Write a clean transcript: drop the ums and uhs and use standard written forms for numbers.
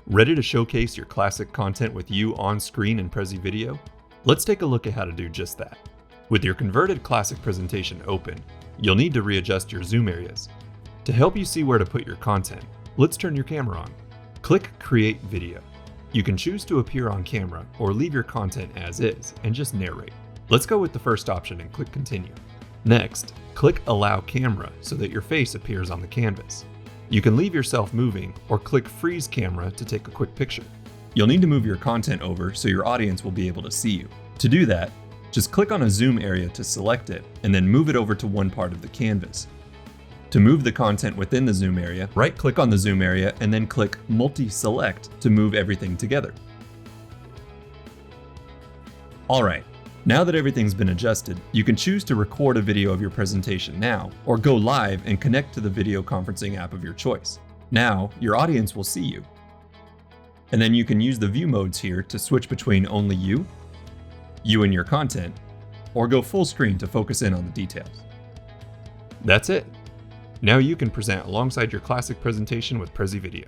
Ready to showcase your classic content with you on screen in Prezi Video? Let's take a look at how to do just that. With your converted classic presentation open, you'll need to readjust your zoom areas. To help you see where to put your content, let's turn your camera on. Click Create Video. You can choose to appear on camera or leave your content as is and just narrate. Let's go with the first option and click Continue. Next, click Allow Camera so that your face appears on the canvas. You can leave yourself moving or click Freeze Camera to take a quick picture. You'll need to move your content over so your audience will be able to see you. To do that, just click on a zoom area to select it and then move it over to one part of the canvas. To move the content within the zoom area, right-click on the zoom area and then click Multi-Select to move everything together. Alright, now that everything's been adjusted, you can choose to record a video of your presentation now, or go live and connect to the video conferencing app of your choice. Now, your audience will see you. And then you can use the view modes here to switch between only you and your content, or go full screen to focus in on the details. That's it. Now you can present alongside your classic presentation with Prezi Video.